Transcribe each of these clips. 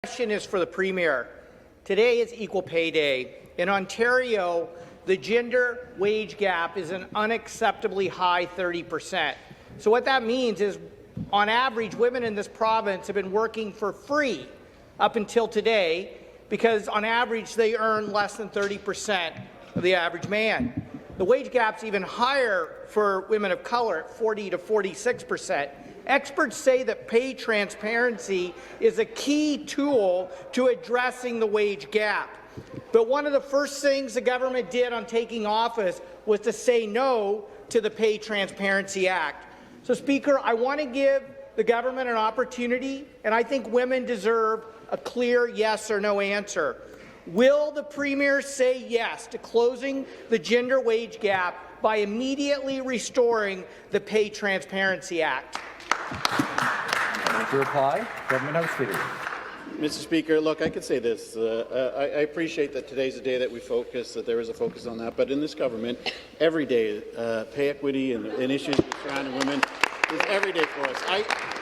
Question is for the Premier. Today is Equal Pay Day. In Ontario, the gender wage gap is an unacceptably high 30%. So what that means is, on average, women in this province have been working for free up until today because, on average, they earn less than 30% of the average man. The wage gap's even higher for women of colour at 40 to 46%. Experts say that pay transparency is a key tool to addressing the wage gap. But one of the first things the government did on taking office was to say no to the Pay Transparency Act. So, Speaker, I want to give the government an opportunity, and I think women deserve a clear yes or no answer. Will the Premier say yes to closing the gender wage gap by immediately restoring the Pay Transparency Act? To reply, Government House Leader. Mr. Speaker, look, I could say this. I appreciate that today's a day that we focus, that there is a focus on that. But in this government, every day, pay equity and issues surrounding women is every day for us.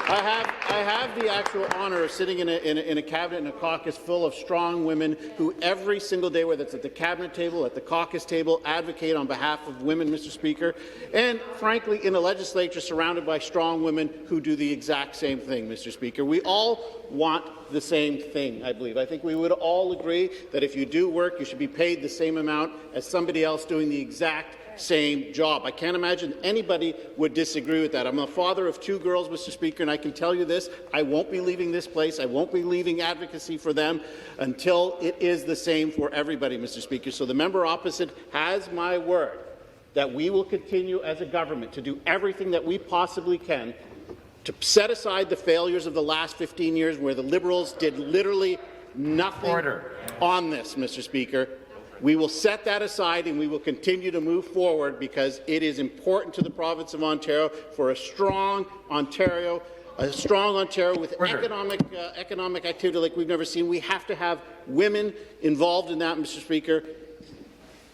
I have the actual honour of sitting in a cabinet and a caucus full of strong women who every single day, whether it's at the cabinet table, at the caucus table, advocate on behalf of women, Mr. Speaker, and frankly in a legislature surrounded by strong women who do the exact same thing, Mr. Speaker. We all want the same thing, I believe. I think we would all agree that if you do work, you should be paid the same amount as somebody else doing the exact same job. I can't imagine anybody would disagree with that. I'm a father of 2 girls, Mr. Speaker, and I can tell you this, I won't be leaving this place, I won't be leaving advocacy for them until it is the same for everybody, Mr. Speaker. So the member opposite has my word that we will continue as a government to do everything that we possibly can to set aside the failures of the last 15 years where the Liberals did literally nothing on this, Mr. Speaker. We will set that aside and we will continue to move forward because it is important to the province of Ontario for a strong Ontario with economic activity like we've never seen. We have to have women involved in that, Mr. Speaker.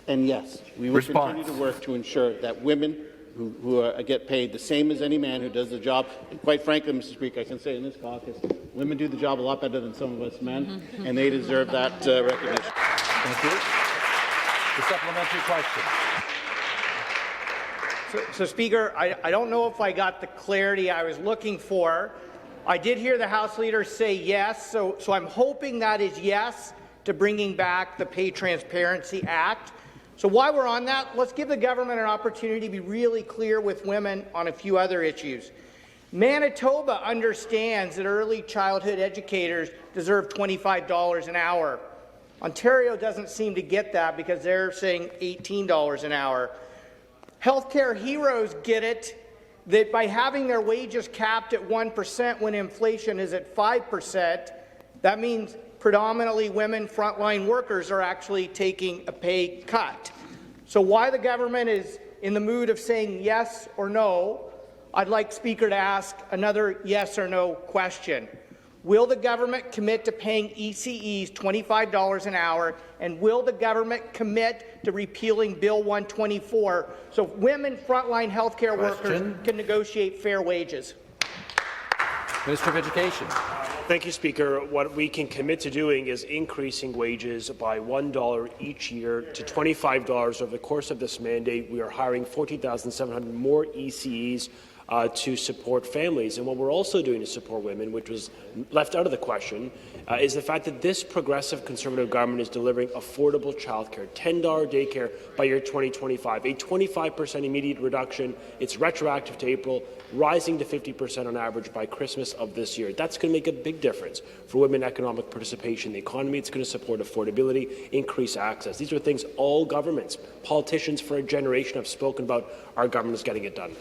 And yes, we will continue to work to ensure that women who get paid the same as any man who does the job. And quite frankly, Mr. Speaker, I can say in this caucus, women do the job a lot better than some of us men, and they deserve that recognition. Thank you. The supplementary question. So, Speaker, I don't know if I got the clarity I was looking for. I did hear the House Leader say yes, so I'm hoping that is yes to bringing back the Pay Transparency Act. So while we're on that, let's give the government an opportunity to be really clear with women on a few other issues. Manitoba understands that early childhood educators deserve $25 an hour. Ontario doesn't seem to get that because they're saying $18 an hour. Healthcare heroes get it that by having their wages capped at 1% when inflation is at 5%, that means predominantly women frontline workers are actually taking a pay cut. So why the government is in the mood of saying yes or no, I'd like Speaker to ask another yes or no question. Will the government commit to paying ECEs $25 an hour, and will the government commit to repealing Bill 124 so women frontline healthcare workers can negotiate fair wages? Minister of Education. Thank you, Speaker. What we can commit to doing is increasing wages by $1 each year to $25 over the course of this mandate. We are hiring 14,700 more ECEs to support families. And what we're also doing to support women, which was left out of the question, is the fact that this progressive Conservative government is delivering affordable childcare, $10 daycare by year 2025, a 25% immediate reduction. It's retroactive to April, rising to 50% on average by Christmas of this year. That's going to make a big difference for women economic participation in the economy. It's going to support affordability, increase access. These are things all governments, politicians for a generation have spoken about. Our government is getting it done.